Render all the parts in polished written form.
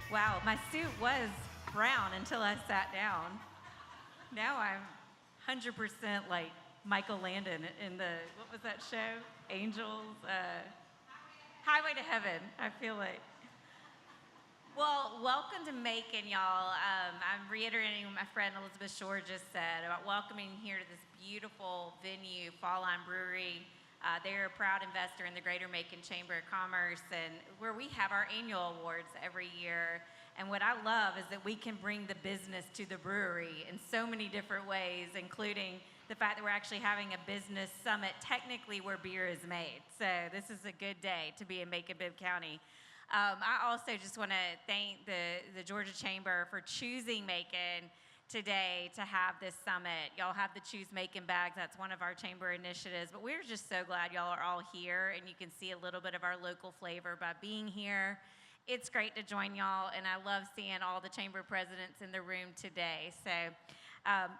Wow, my suit was brown until I sat down. Now I'm 100% like Michael Landon in the, what was that show? Angels? Highway to Heaven, I feel like. Well, welcome to Macon, y'all. I'm reiterating what my friend Elizabeth Shore just said about welcoming here to this beautiful venue, Fall Line Brewery. They're a proud investor in the Greater Macon Chamber of Commerce, and where we have our annual awards every year. And what I love is that we can bring the business to the brewery in so many different ways, including the fact that we're actually having a business summit, technically where beer is made. So this is a good day to be in Macon-Bibb County. I also just want to thank the Georgia Chamber for choosing Macon today to have this summit. Y'all have the Choose Macon bags. That's one of our chamber initiatives. But we're just so glad y'all are all here, and you can see a little bit of our local flavor by being here. It's great to join y'all, and I love seeing all the chamber presidents in the room today. So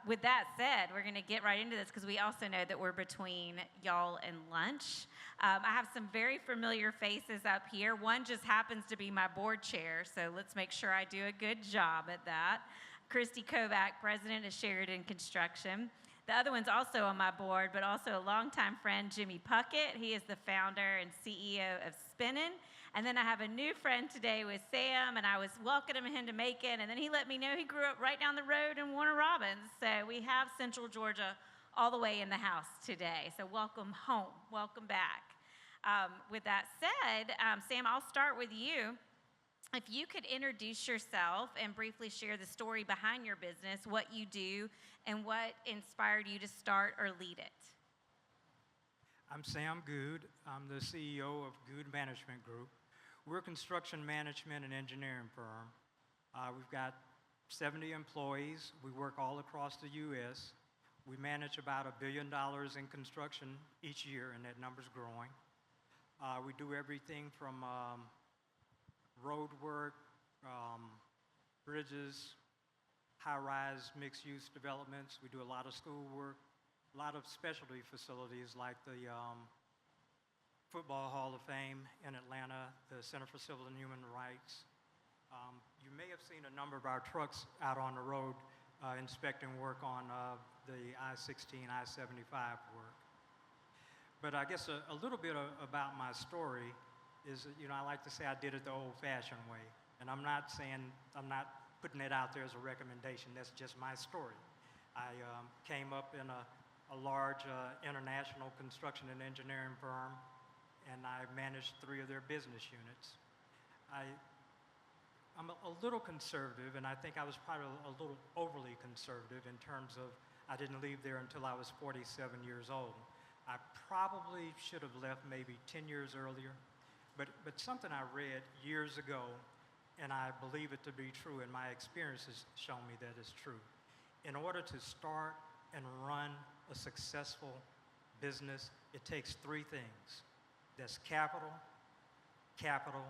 with that said, we're going to get right into this because we also know that we're between y'all and lunch. I have some very familiar faces up here. One just happens to be my board chair, so let's make sure I do a good job at that. Christy Kovac, president of Sheridan Construction. The other one's also on my board, but also a longtime friend, Jimmy Puckett. He is the founder and CEO of SPINEN. And then I have a new friend today with Sam, and I was welcoming him to Macon, and then he let me know he grew up right down the road in Warner Robins. So we have Central Georgia all the way in the house today. So welcome home, welcome back. With that said, Sam, I'll start with you. If you could introduce yourself and briefly share the story behind your business, what you do, and what inspired you to start or lead it. I'm Sam Gude. I'm the CEO of Gude Management Group. We're a construction management and engineering firm. We've got 70 employees. We work all across the U.S. We manage about $1 billion in construction each year, and that number's growing. We do everything from road work, bridges, high-rise mixed-use developments. We do a lot of school work, a lot of specialty facilities like the Football Hall of Fame in Atlanta, the Center for Civil and Human Rights. You may have seen a number of our trucks out on the road inspecting work on the I-16, I-75 work. But I guess a little bit about my story is, I like to say I did it the old-fashioned way. And I'm not putting it out there as a recommendation. That's just my story. I came up in a large international construction and engineering firm, and I managed 3 of their business units. I'm a little conservative, and I think I was probably a little overly conservative in terms of I didn't leave there until I was 47 years old. I probably should have left maybe 10 years earlier. But something I read years ago, and I believe it to be true, and my experience has shown me that it's true. In order to start and run a successful business, it takes 3 things. That's capital, capital,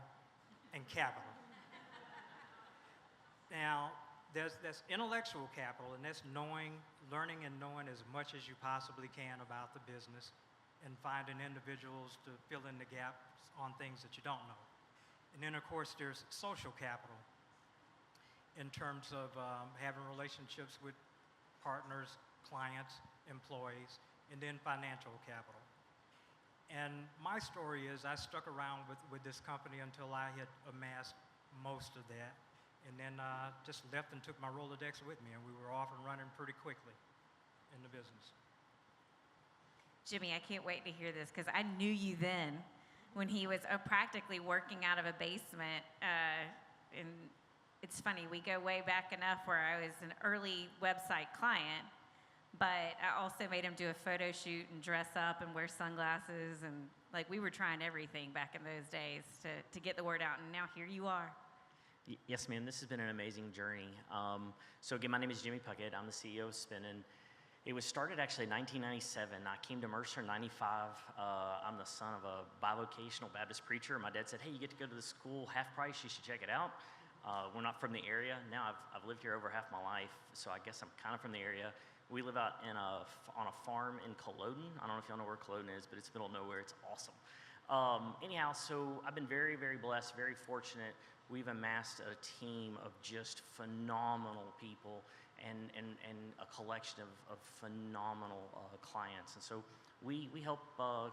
and capital. Now, there's intellectual capital, and that's learning and knowing as much as you possibly can about the business, and finding individuals to fill in the gaps on things that you don't know. And then, of course, there's social capital in terms of having relationships with partners, clients, employees, and then financial capital. And my story is I stuck around with this company until I had amassed most of that, and then just left and took my Rolodex with me, and we were off and running pretty quickly in the business. Jimmy, I can't wait to hear this because I knew you then when he was practically working out of a basement. And it's funny, we go way back enough where I was an early website client, but I also made him do a photo shoot and dress up and wear sunglasses. And like we were trying everything back in those days to get the word out. And now here you are. Yes, ma'am. This has been an amazing journey. So again, my name is Jimmy Puckett. I'm the CEO of SPINEN. It was started actually in 1997. I came to Mercer in 95. I'm the son of a bivocational Baptist preacher. My dad said, hey, you get to go to the school half price. You should check it out. We're not from the area. Now I've lived here over half my life, so I guess I'm kind of from the area. We live out on a farm in Culloden. I don't know if y'all know where Culloden is, but it's middle of nowhere. It's awesome. Anyhow, so I've been very, very blessed, very fortunate. We've amassed a team of just phenomenal people and a collection of phenomenal clients. And so we help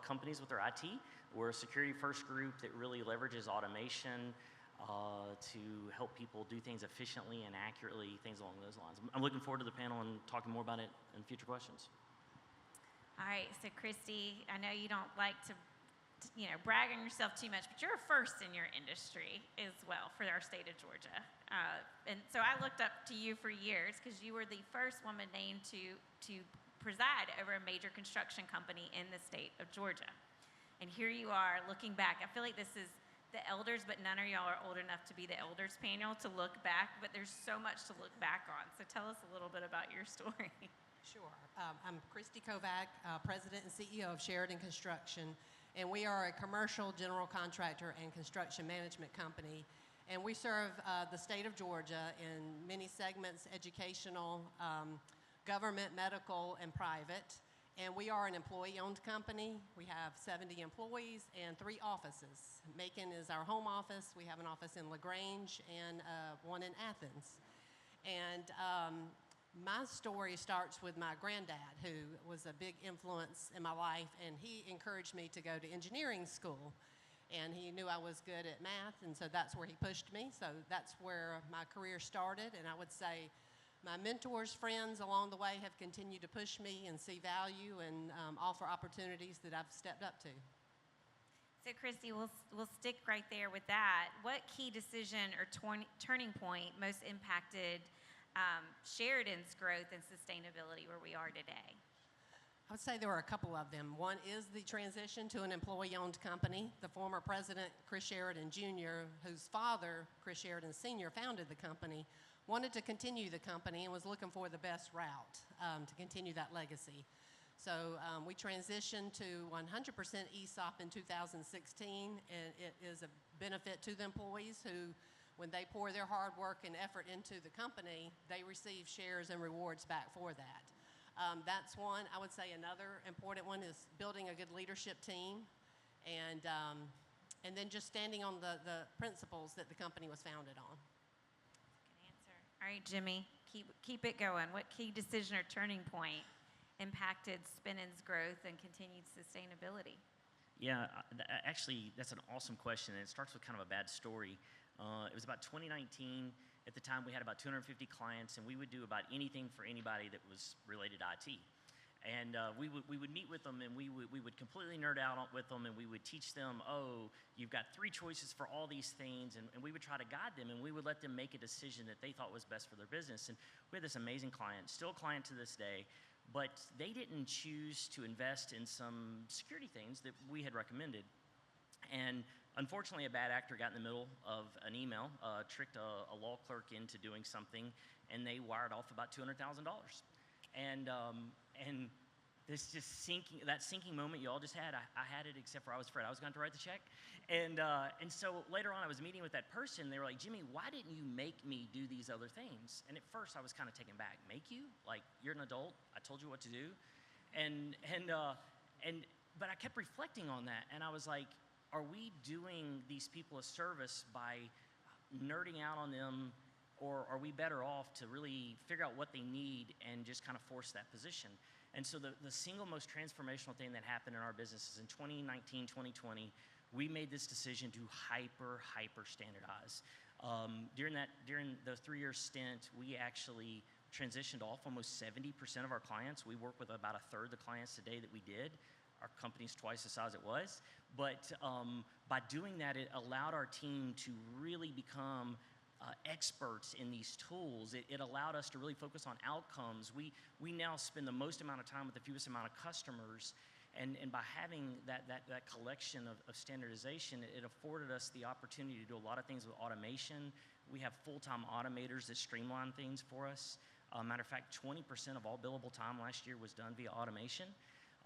companies with their IT. We're a security-first group that really leverages automation to help people do things efficiently and accurately, things along those lines. I'm looking forward to the panel and talking more about it in future questions. All right, so Christy, I know you don't like to brag on yourself too much, but you're a first in your industry as well for our state of Georgia. And so I looked up to you for years because you were the first woman named to preside over a major construction company in the state of Georgia. And here you are looking back. I feel like this is the elders, but none of y'all are old enough to be the elders panel to look back, but there's so much to look back on. So tell us a little bit about your story. Sure. I'm Christy Kovac, President and CEO of Sheridan Construction, and we are a commercial general contractor and construction management company, and we serve the state of Georgia in many segments: educational, government, medical, and private. And we are an employee-owned company. We have 70 employees and 3 offices. Macon is our home office. We have an office in LaGrange and one in Athens. And my story starts with my granddad, who was a big influence in my life, and he encouraged me to go to engineering school. And he knew I was good at math, and so that's where he pushed me. So that's where my career started, and I would say my mentors, friends along the way have continued to push me and see value and offer opportunities that I've stepped up to. So Christy, we'll stick right there with that. What key decision or turning point most impacted Sheridan's growth and sustainability where we are today? I would say there were a couple of them. One is the transition to an employee-owned company. The former president, Chris Sheridan Jr., whose father, Chris Sheridan Sr., founded the company, wanted to continue the company and was looking for the best route to continue that legacy. So we transitioned to 100% ESOP in 2016, and it is a benefit to the employees who, when they pour their hard work and effort into the company, they receive shares and rewards back for that. That's one. I would say another important one is building a good leadership team, and then just standing on the principles that the company was founded on. Good answer. All right, Jimmy, keep it going. What key decision or turning point impacted SPINEN's growth and continued sustainability? Yeah, actually, that's an awesome question, and it starts with kind of a bad story. It was about 2019. At the time, we had about 250 clients, and we would do about anything for anybody that was related to IT. And we would meet with them, and we would completely nerd out with them, and we would teach them, oh, you've got 3 choices for all these things, and we would try to guide them, and we would let them make a decision that they thought was best for their business. And we had this amazing client, still a client to this day, but they didn't choose to invest in some security things that we had recommended. And unfortunately, a bad actor got in the middle of an email, tricked a law clerk into doing something, and they wired off about $200,000. And this just that sinking moment you all just had, I had it, except for I was afraid I was going to write the check. And so later on, I was meeting with that person. They were like, Jimmy, why didn't you make me do these other things? And at first, I was kind of taken back. Make you? Like, you're an adult. I told you what to do. But I kept reflecting on that, and I was like, are we doing these people a service by nerding out on them, or are we better off to really figure out what they need and just kind of force that position? And so the single most transformational thing that happened in our business is in 2019, 2020, we made this decision to hyper standardize. During the 3-year stint, we actually transitioned off almost 70% of our clients. We work with about 1/3 the clients today that we did. Our company's twice the size it was. But by doing that, it allowed our team to really become experts in these tools. It allowed us to really focus on outcomes. We now spend the most amount of time with the fewest amount of customers. And by having that collection of standardization, it afforded us the opportunity to do a lot of things with automation. We have full-time automators that streamline things for us. Matter of fact, 20% of all billable time last year was done via automation.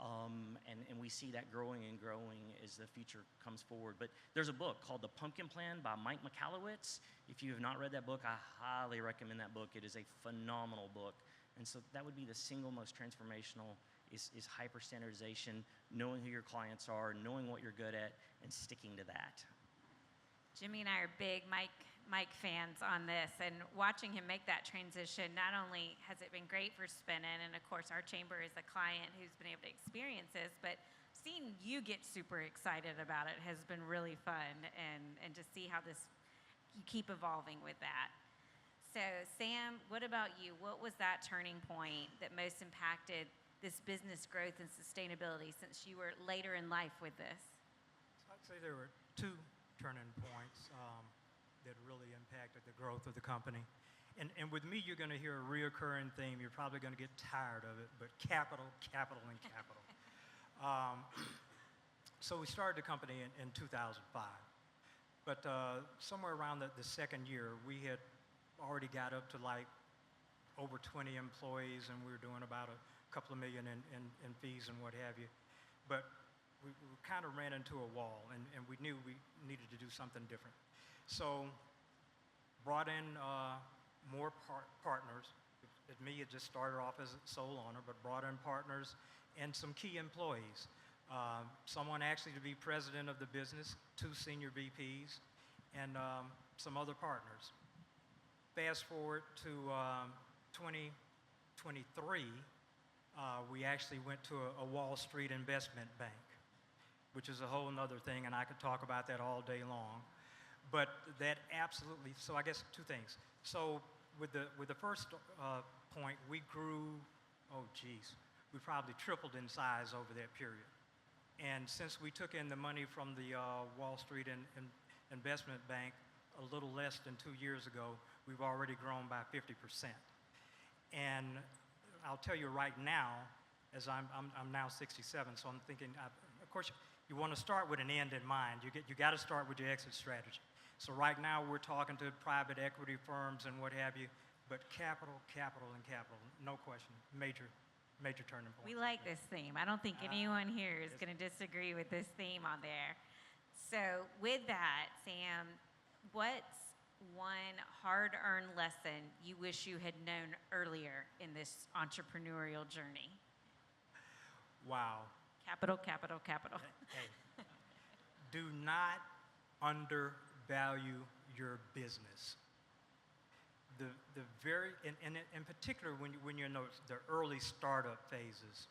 And we see that growing and growing as the future comes forward. But there's a book called The Pumpkin Plan by Mike Michalowicz. If you have not read that book, I highly recommend that book. It is a phenomenal book. And so that would be the single most transformational is hyper-standardization, knowing who your clients are, knowing what you're good at, and sticking to that. Jimmy and I are big Mike fans on this, and watching him make that transition, not only has it been great for SPINEN, and of course our chamber is a client who's been able to experience this, but seeing you get super excited about it has been really fun, and to see how you keep evolving with that. So Sam, what about you? What was that turning point that most impacted this business growth and sustainability since you were later in life with this? So I'd say there were two turning points that really impacted the growth of the company. And with me, you're going to hear a reoccurring theme. You're probably going to get tired of it, but capital, capital, and capital. So we started the company in 2005. But somewhere around the second year, we had already got up to like over 20 employees, and we were doing about a couple of million in fees and what have you. But we kind of ran into a wall, and we knew we needed to do something different. So brought in more partners. Me, it just started off as a sole owner, but brought in partners and some key employees. Someone actually to be president of the business, 2 senior VPs, and some other partners. Fast forward to 2023, we actually went to a Wall Street investment bank, which is a whole nother thing, and I could talk about that all day long. But that absolutely, so I guess 2 things. So with the first point, we grew, we probably tripled in size over that period. And since we took in the money from the Wall Street investment bank a little less than 2 years ago, we've already grown by 50%. And I'll tell you right now, as I'm now 67, so I'm thinking, of course, you want to start with an end in mind. You got to start with your exit strategy. So right now we're talking to private equity firms and what have you, but capital, and capital, no question, major turning point. We like this theme. I don't think anyone here is going to disagree with this theme on there. So with that, Sam, what's one hard-earned lesson you wish you had known earlier in this entrepreneurial journey? Wow. Capital, capital, capital. Hey, do not undervalue your business. In particular, when you're in the early startup phases.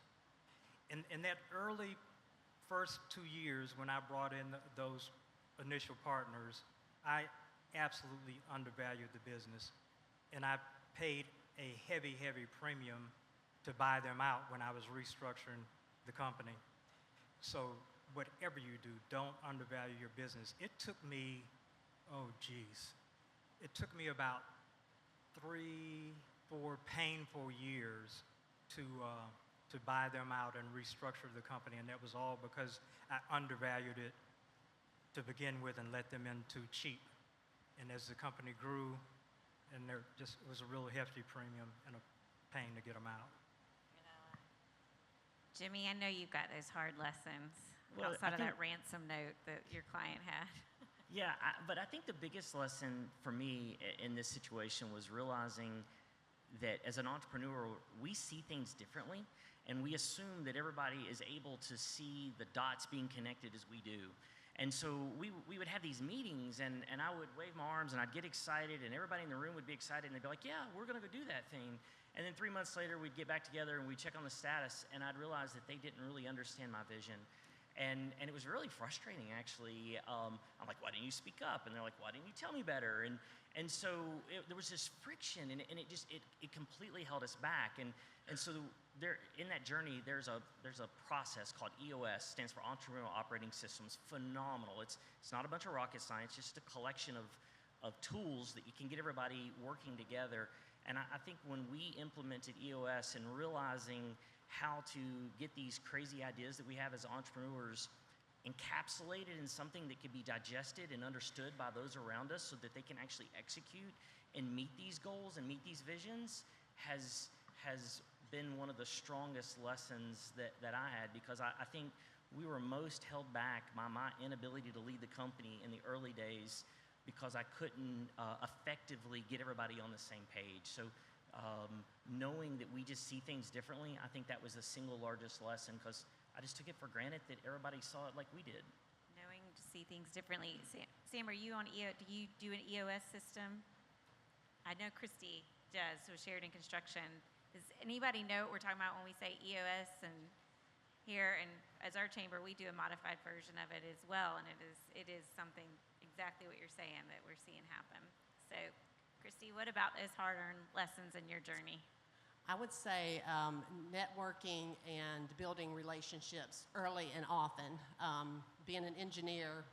In that early first 2 years when I brought in those initial partners, I absolutely undervalued the business, and I paid a heavy premium to buy them out when I was restructuring the company. So whatever you do, don't undervalue your business. It took me, it took me about 3-4 painful years to buy them out and restructure the company, and that was all because I undervalued it to begin with and let them in too cheap. And as the company grew, and it was a real hefty premium and a pain to get them out. Jimmy, I know you've got those hard lessons outside of that ransom note that your client had. Yeah, but I think the biggest lesson for me in this situation was realizing that as an entrepreneur, we see things differently, and we assume that everybody is able to see the dots being connected as we do. And so we would have these meetings, and I would wave my arms, and I'd get excited, and everybody in the room would be excited, and they'd be like, yeah, we're going to go do that thing. And then 3 months later, we'd get back together, and we'd check on the status, and I'd realize that they didn't really understand my vision. And it was really frustrating, actually. I'm like, why didn't you speak up? And they're like, why didn't you tell me better? And so there was this friction, and it completely held us back. And so in that journey, there's a process called EOS, stands for Entrepreneurial Operating Systems. Phenomenal. It's not a bunch of rocket science, just a collection of tools that you can get everybody working together. And I think when we implemented EOS and realizing how to get these crazy ideas that we have as entrepreneurs encapsulated in something that can be digested and understood by those around us so that they can actually execute and meet these goals and meet these visions has been one of the strongest lessons that I had, because I think we were most held back by my inability to lead the company in the early days because I couldn't effectively get everybody on the same page. So knowing that we just see things differently, I think that was the single largest lesson, because I just took it for granted that everybody saw it like we did. Knowing to see things differently. Sam, are you on do you do an EOS system? I know Christy does with Sheridan Construction. Does anybody know what we're talking about when we say EOS? And here, and as our chamber, we do a modified version of it as well, and it is something exactly what you're saying that we're seeing happen. So, Christy, what about those hard-earned lessons in your journey? I would say networking and building relationships early and often. Being an engineer,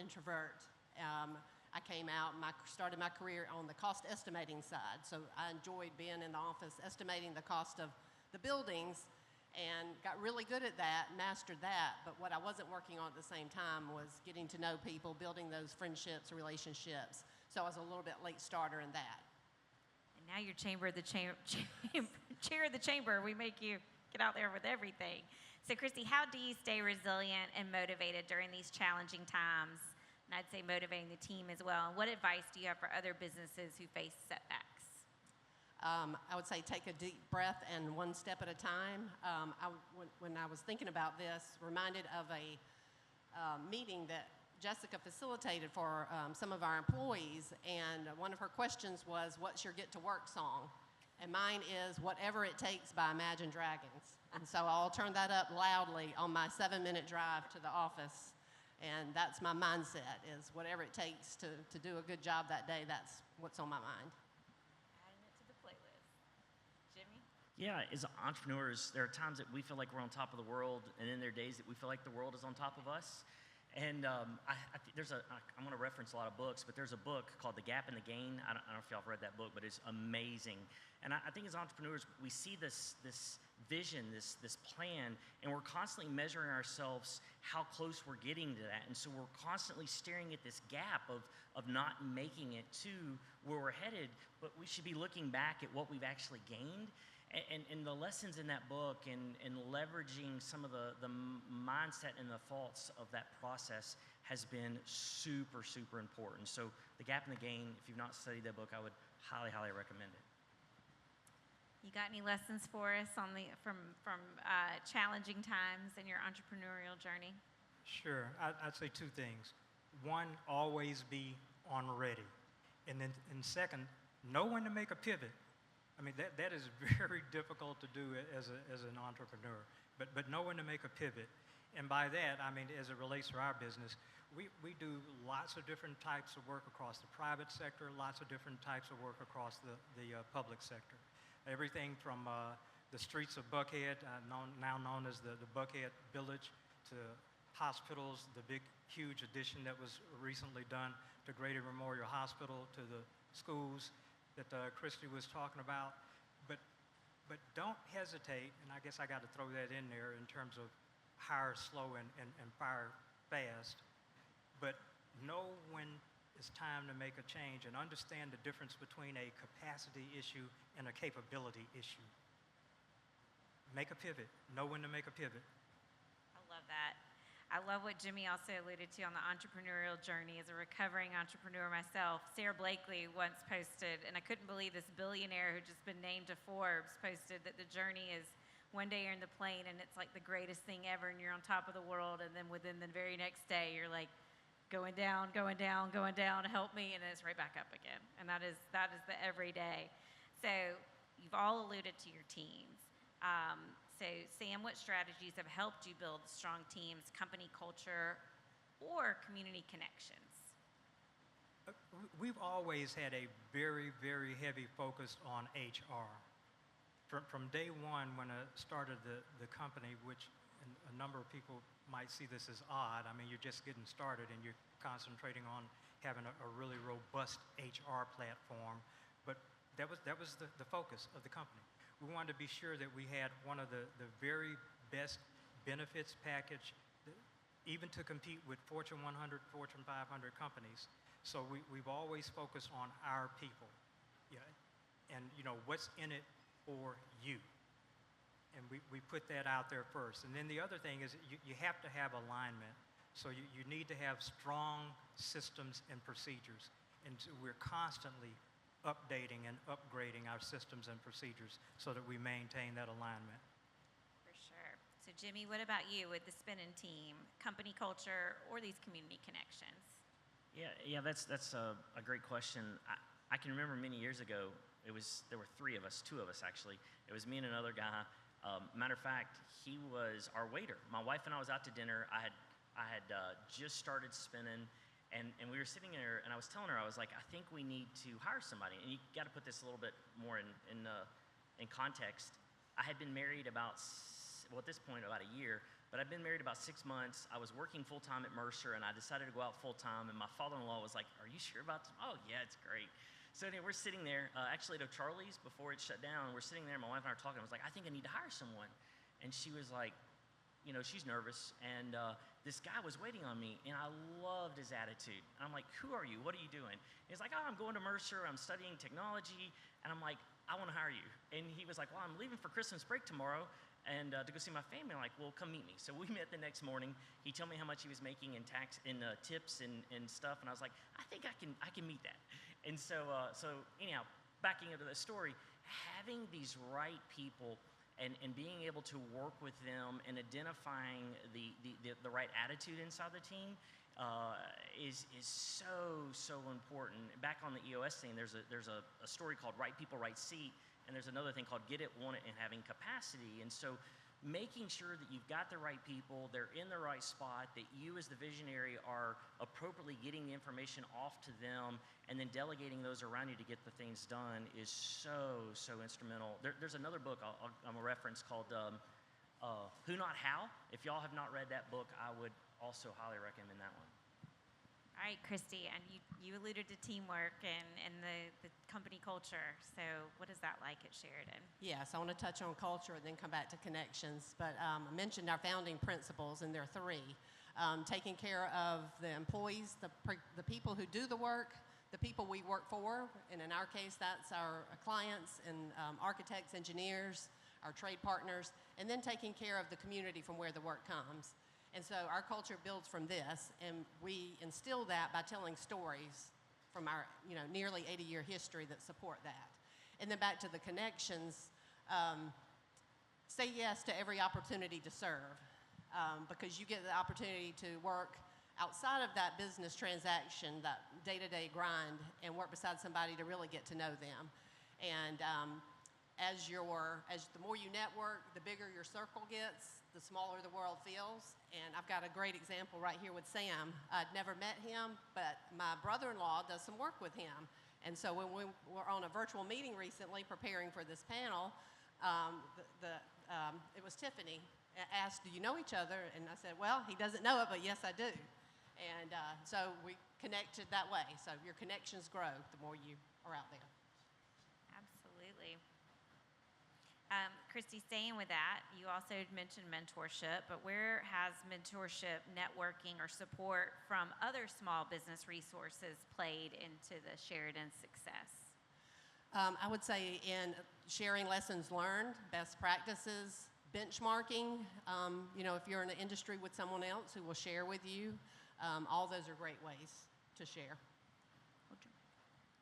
introvert, I came out and started my career on the cost estimating side. So I enjoyed being in the office estimating the cost of the buildings and got really good at that, mastered that. But what I wasn't working on at the same time was getting to know people, building those friendships, relationships. So I was a little bit late starter in that. And now you're chair of the chamber. We make you get out there with everything. So, Christy, how do you stay resilient and motivated during these challenging times? And I'd say motivating the team as well. And what advice do you have for other businesses who face setbacks? I would say take a deep breath and one step at a time. When I was thinking about this, reminded of a meeting that Jessica facilitated for some of our employees, and one of her questions was, what's your get to work song? And mine is Whatever It Takes by Imagine Dragons. And so I'll turn that up loudly on my 7-minute drive to the office, and that's my mindset, is whatever it takes to do a good job that day, that's what's on my mind. Adding it to the playlist. Jimmy? Yeah, as entrepreneurs, there are times that we feel like we're on top of the world, and then there are days that we feel like the world is on top of us. And I'm going to reference a lot of books, but there's a book called The Gap and the Gain. I don't know if y'all have read that book, but it's amazing. And I think as entrepreneurs, we see this vision, this plan, and we're constantly measuring ourselves how close we're getting to that. And so we're constantly staring at this gap of not making it to where we're headed, but we should be looking back at what we've actually gained. And the lessons in that book and leveraging some of the mindset and the thoughts of that process has been super, super important. So The Gap and the Gain, if you've not studied that book, I would highly, highly recommend it. You got any lessons for us on from challenging times in your entrepreneurial journey? Sure. I'd say two things. One, always be on ready. And second, know when to make a pivot. I mean, that is very difficult to do as an entrepreneur, but know when to make a pivot. And by that, I mean, as it relates to our business, we do lots of different types of work across the private sector, lots of different types of work across the public sector. Everything from the streets of Puckett, now known as the Puckett Village, to hospitals, the big, huge addition that was recently done to Grady Memorial Hospital, to the schools that Christy was talking about, but don't hesitate, and I guess I got to throw that in there in terms of hire slow and fire fast, but know when it's time to make a change and understand the difference between a capacity issue and a capability issue. Make a pivot. Know when to make a pivot. I love that. I love what Jimmy also alluded to on the entrepreneurial journey. As a recovering entrepreneur myself, Sarah Blakely once posted, and I couldn't believe this billionaire who'd just been named to Forbes posted that the journey is one day you're in the plane and it's like the greatest thing ever and you're on top of the world, and then within the very next day you're like going down, help me, and then it's right back up again. And that is the everyday. So you've all alluded to your teams. So, Sam, what strategies have helped you build strong teams, company culture, or community connections? We've always had a very, very heavy focus on HR. From day one, when I started the company, which a number of people might see this as odd. I mean, you're just getting started and you're concentrating on having a really robust HR platform. But that was the focus of the company. We wanted to be sure that we had one of the very best benefits package, even to compete with Fortune 100, Fortune 500 companies. So we've always focused on our people, and what's in it for you. And we put that out there first. And then the other thing is you have to have alignment. So you need to have strong systems and procedures. And so we're constantly updating and upgrading our systems and procedures so that we maintain that alignment. For sure. So Jimmy, what about you with the SPINEN team, company culture, or these community connections? Yeah, that's a great question. I can remember many years ago, there were three of us, two of us actually. It was me and another guy. Matter of fact, he was our waiter. My wife and I was out to dinner. I had just started SPINEN, and we were sitting there, and I was telling her, I was like, I think we need to hire somebody. And you got to put this a little bit more in context. I had been married at this point, about a year, but I'd been married about 6 months. I was working full-time at Mercer, and I decided to go out full-time, and my father-in-law was like, are you sure about this? Oh, yeah, it's great. So anyway, we're sitting there, actually at Charlie's before it shut down. We're sitting there, my wife and I are talking. I was like, I think I need to hire someone. And she was like, she's nervous, and this guy was waiting on me, and I loved his attitude. And I'm like, who are you? What are you doing? He's like, oh, I'm going to Mercer. I'm studying technology. And I'm like, I want to hire you. And he was like, well, I'm leaving for Christmas break tomorrow and to go see my family. I'm like, well, come meet me. So we met the next morning. He told me how much he was making in tips and stuff, and I was like, I think I can meet that. And so anyhow, backing into the story, having these right people and being able to work with them and identifying the right attitude inside the team is so important. Back on the EOS thing, there's a story called Right People, Right Seat, and there's another thing called Get It, Want It, and Having Capacity. And so making sure that you've got the right people, they're in the right spot, that you as the visionary are appropriately getting the information off to them, and then delegating those around you to get the things done is so instrumental. There's another book I'm a reference called Who Not How. If y'all have not read that book, I would also highly recommend that one. All right, Christy, and you alluded to teamwork and the company culture. So what is that like at Sheridan? Yes, I want to touch on culture and then come back to connections. But I mentioned our founding principles, and there are three. Taking care of the employees, the people who do the work, the people we work for, and in our case, that's our clients and architects, engineers, our trade partners, and then taking care of the community from where the work comes. And so our culture builds from this, and we instill that by telling stories from our nearly 80-year history that support that. And then back to the connections, say yes to every opportunity to serve, because you get the opportunity to work outside of that business transaction, that day-to-day grind, and work beside somebody to really get to know them. And as the more you network, the bigger your circle gets, the smaller the world feels. And I've got a great example right here with Sam. I'd never met him, but my brother-in-law does some work with him. And so when we were on a virtual meeting recently preparing for this panel, it was Tiffany asked, do you know each other? And I said, well, he doesn't know it, but yes, I do. And so we connected that way. So your connections grow the more you are out there. Absolutely. Christy, staying with that, you also mentioned mentorship, but where has mentorship, networking, or support from other small business resources played into the Sheridan success? I would say in sharing lessons learned, best practices, benchmarking. If you're in an industry with someone else who will share with you, all those are great ways to share.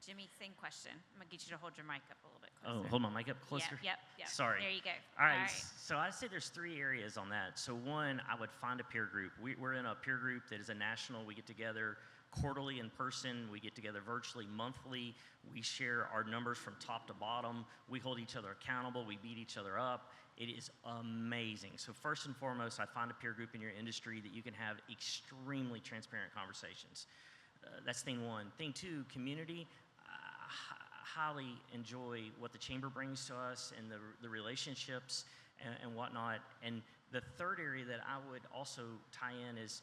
Jimmy, same question. I'm going to get you to hold your mic up a little bit Oh, closer. hold my mic up closer? Yep. Sorry. There you go. All right. So I'd say there's three areas on that. So one, I would find a peer group. We're in a peer group that is a national. We get together quarterly in person. We get together virtually monthly. We share our numbers from top to bottom. We hold each other accountable. We beat each other up. It is amazing. So first and foremost, I find a peer group in your industry that you can have extremely transparent conversations. That's thing one. Thing two, community. Highly enjoy what the chamber brings to us and the relationships and whatnot. And the third area that I would also tie in is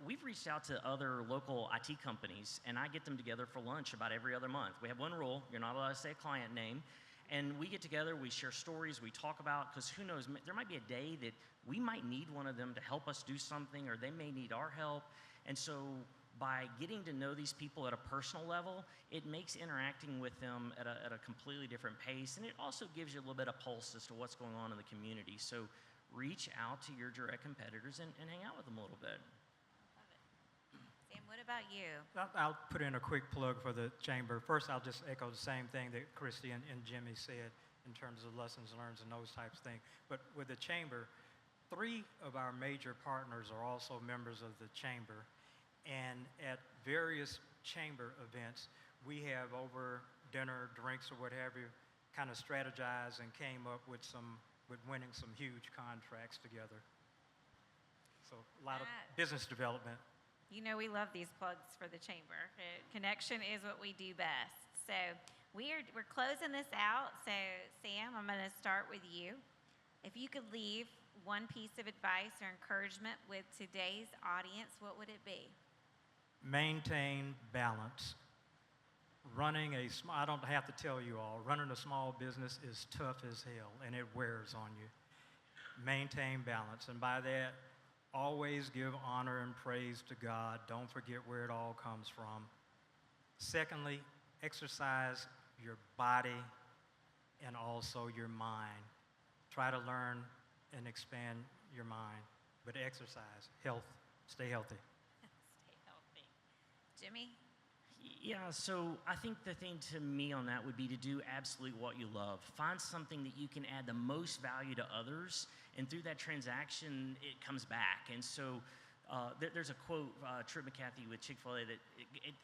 we've reached out to other local IT companies, and I get them together for lunch about every other month. We have one rule: you're not allowed to say a client name. And we get together, we share stories, we talk about, because who knows, there might be a day that we might need one of them to help us do something, or they may need our help. And so by getting to know these people at a personal level, it makes interacting with them at a completely different pace, and it also gives you a little bit of pulse as to what's going on in the community. So reach out to your direct competitors and hang out with them a little bit. Love it. Sam, what about you? I'll put in a quick plug for the chamber. First, I'll just echo the same thing that Christy and Jimmy said in terms of lessons learned and those types of things. But with the chamber, 3 of our major partners are also members of the chamber, and at various chamber events, we have over dinner, drinks, or what have you, kind of strategized and came up with winning some huge contracts together. So a lot of business development. You know, we love these plugs for the chamber. Connection is what we do best. So we're closing this out. So Sam, I'm going to start with you. If you could leave one piece of advice or encouragement with today's audience, what would it be? Maintain balance. I don't have to tell you all, running a small business is tough as hell, and it wears on you. Maintain balance, and by that, always give honor and praise to God. Don't forget where it all comes from. Secondly, exercise your body and also your mind. Try to learn and expand your mind, but exercise, health, stay healthy. Stay healthy. Jimmy? Yeah, so I think the thing to me on that would be to do absolutely what you love. Find something that you can add the most value to others, and through that transaction, it comes back. And so there's a quote, Trip McCarthy with Chick-fil-A, that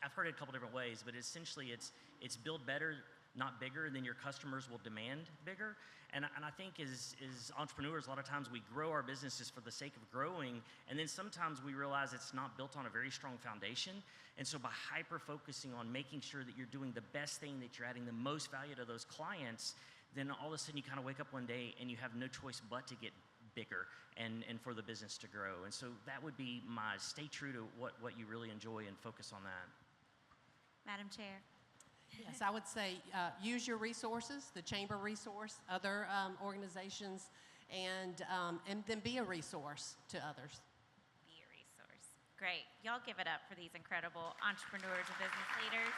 I've heard it a couple different ways, but essentially it's build better, not bigger, and then your customers will demand bigger. And I think as entrepreneurs, a lot of times we grow our businesses for the sake of growing, and then sometimes we realize it's not built on a very strong foundation. And so by hyper-focusing on making sure that you're doing the best thing, that you're adding the most value to those clients, then all of a sudden you kind of wake up one day and you have no choice but to get bigger and for the business to grow. And so that would be my stay true to what you really enjoy and focus on that. Madam Chair? Yes, I would say use your resources, the chamber resource, other organizations, and then be a resource to others. Be a resource. Great. Y'all give it up for these incredible entrepreneurs and business leaders.